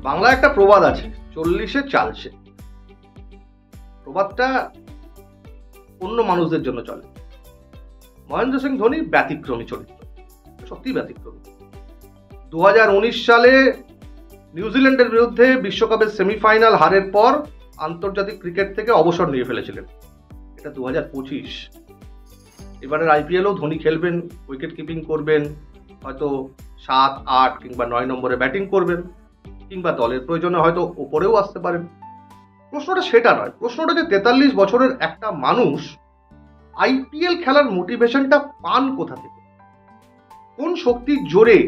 বাংলায় একটা প্রবাদ আছে, 40-এ চালছে। প্রবাদটা অন্য মানুষদের জন্য চলে। মহেন্দ্র সিং ধোনি ব্যতিক্রমী চরিত্র, সত্যি ব্যতিক্রমী। 2019 সালে নিউজিল্যান্ডের বিরুদ্ধে বিশ্বকাপের সেমিফাইনাল হারের পর আন্তর্জাতিক ক্রিকেট থেকে অবসর নিয়ে ফেলেছিলেন। এটা 2025। এবারের আইপিএলও ধোনি খেলবেন, উইকেট কিপিং করবেন, হয়তো 7, 8 কিংবা 9 নম্বরে ব্যাটিং করবেন, কিংবা দলের প্রয়োজনে হয়তো ওপরেও আসতে পারেন। প্রশ্নটা সেটা নয়, প্রশ্নটা যে 43 বছরের একটা মানুষ আইপিএল খেলার মোটিভেশনটা পান কোথা থেকে, কোন শক্তির জোরে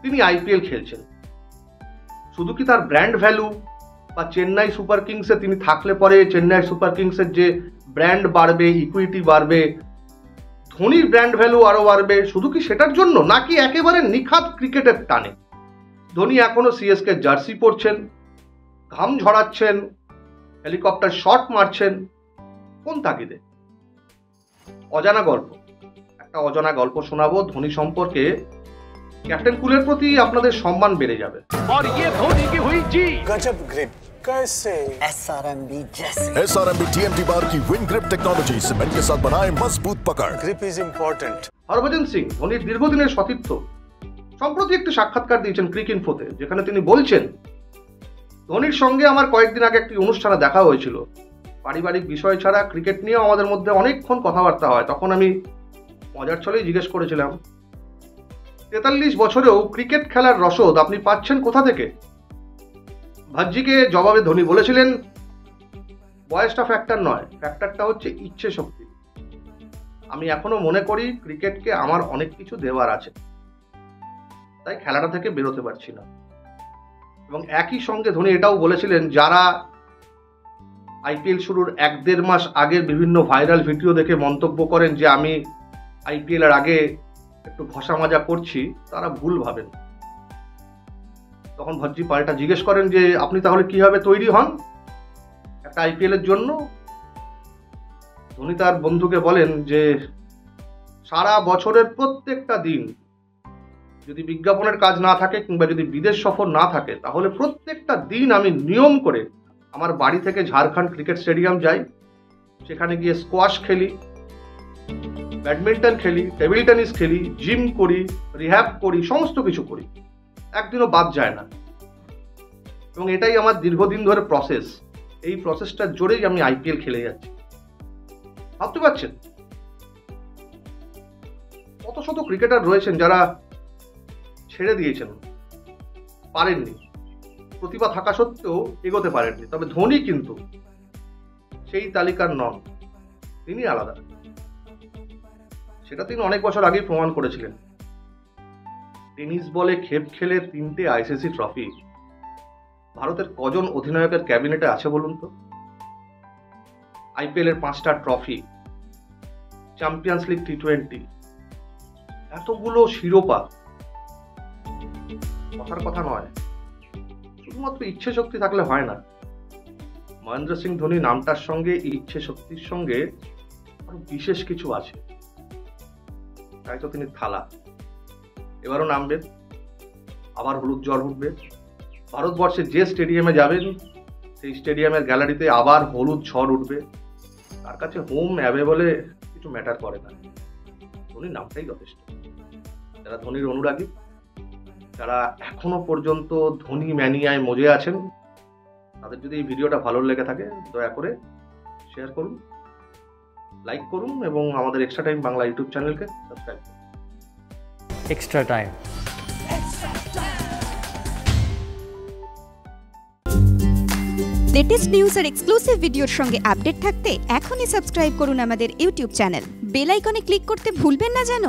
তিনি আইপিএল খেলছেন? শুধু কি তার ব্র্যান্ড ভ্যালু বা চেন্নাই সুপার কিংসে তিনি থাকলে পরে চেন্নাই সুপার কিংসের যে ব্র্যান্ড বাড়বে, ইকুইটি বাড়বে, ধোনির ব্র্যান্ড ভ্যালু আরো বাড়বে, শুধু কি সেটার জন্য, নাকি একেবারে নিখাত ক্রিকেটের টানে? ধোনি এখনো সিএসকে জার্সি পরছেন, ঘাম ঝরাচ্ছেন, হেলিকপ্টার শট মারছেন, কোন তাগিদে? অজানা গল্প, একটা অজানা গল্প শোনাবো ধোনি সম্পর্কে। ক্যাপ্টেন কুলের প্রতি আপনাদের সম্মান বেড়ে যাবে। और ये धोनी की हुई जी गजब ग्रिप कैसे SRMB जैसे SRMB TMT बार की विन ग्रिप टेक्नोलॉजी सीमेंट के साथ बनाए मजबूत पकड़। Grip is important. Harbhajan Singh ধোনির দীর্ঘদিনের সতীর্থ সম্প্রতি একটি সাক্ষাৎকার দিয়েছেন ক্রিক ইনফোতে, যেখানে তিনি বলছেন, ধোনির সঙ্গে আমার কয়েকদিন আগে একটি অনুষ্ঠানে দেখা হয়েছিল। পারিবারিক বিষয় ছাড়া ক্রিকেট নিয়েও আমাদের মধ্যে অনেকক্ষণ কথাবার্তা হয়। তখন আমি মজার ছলেই জিজ্ঞেস করেছিলাম, 43 বছরেও ক্রিকেট খেলার রসদ আপনি পাচ্ছেন কোথা থেকে? ভাজ্জিকে জবাবে ধোনি বলেছিলেন, বয়সটা ফ্যাক্টর নয়, ফ্যাক্টরটা হচ্ছে ইচ্ছে শক্তি। আমি এখনো মনে করি ক্রিকেটকে আমার অনেক কিছু দেওয়ার আছে, তাই খেলাটা থেকে বেরোতে পারছি না। এবং একই সঙ্গে ধোনি এটাও বলেছিলেন, যারা আইপিএল শুরুর 1-1.5 মাস আগের বিভিন্ন ভাইরাল ভিডিও দেখে মন্তব্য করেন যে আমি আইপিএল এর আগে একটু ঘষা মাজা করছি, তারা ভুল ভাবেন। তখন ভাজ্জি পাল্টা জিজ্ঞেস করেন যে আপনি তাহলে কিভাবে তৈরি হন একটা আইপিএল এর জন্য? ধোনি তার বন্ধুকে বলেন যে সারা বছরের প্রত্যেকটা দিন যদি বিজ্ঞাপনের কাজ না থাকে কিংবা যদি বিদেশ সফর না থাকে, তাহলে প্রত্যেকটা দিন আমি নিয়ম করে আমার বাড়ি থেকে ঝাড়খণ্ড ক্রিকেট স্টেডিয়াম যাই, সেখানে গিয়ে স্কোয়াশ খেলি, ব্যাডমিন্টন খেলি, টেবিল টেনিস খেলি, জিম করি, রিহ্যাব করি, সমস্ত কিছু করি, একদিনও বাদ যায় না। এবং এটাই আমার দীর্ঘদিন ধরে প্রসেস। এই প্রসেসটার জোরেই আমি আইপিএল খেলে যাচ্ছি। ভাবতে পারছেন কত শত ক্রিকেটার রয়েছেন যারা ছেড়ে দিয়েছেন, পারেননি, প্রতিভা থাকা সত্ত্বেও এগোতে পারেননি। তবে ধোনি কিন্তু সেই তালিকার নন, তিনি আলাদা। সেটা তিনি অনেক বছর আগেই প্রমাণ করেছিলেন। টেনিস বলে খেপ খেলে 3টে আইসিসি ট্রফি ভারতের কজন অধিনায়কের ক্যাবিনেটে আছে বলুন তো? আইপিএল এর 5টা ট্রফি, চ্যাম্পিয়ন্স লিগ টি20, এতগুলো শিরোপা, কথার কথা নয়। শুধুমাত্র ইচ্ছে শক্তি থাকলে হয় না। মহেন্দ্র সিং ধোনি নামটার সঙ্গে ইচ্ছে শক্তির সঙ্গে আরো বিশেষ কিছু আছে, তাই তো তিনি থালা। এবারও নামবেন, আবার হলুদ জ্বর উঠবে। ভারতবর্ষে যে স্টেডিয়ামে যাবেন সেই স্টেডিয়ামের গ্যালারিতে আবার হলুদ ঝড় উঠবে। তার কাছে হোম অ্যাওয়ে বলে কিছু ম্যাটার করে না, ধোনির নামটাই যথেষ্ট। যারা ধোনির অনুরাগী, যারা এখনো পর্যন্ত ধোনি ম্যানিয়ায় মজে আছেন, তাদের যদি এই ভিডিওটা ভালো লেগে থাকে দয়া করে শেয়ার করুন, লাইক করুন এবং আমাদের এক্সট্রা টাইম বাংলা ইউটিউব চ্যানেলকে সাবস্ক্রাইব করুন। Extra time. লেটেস্ট নিউজ আর এক্সক্লুসিভ ভিডিওর সঙ্গে আপডেট থাকতে এখনই সাবস্ক্রাইব করুন আমাদের ইউটিউব চ্যানেল। বেল আইকনে ক্লিক করতে ভুলবেন না যেন।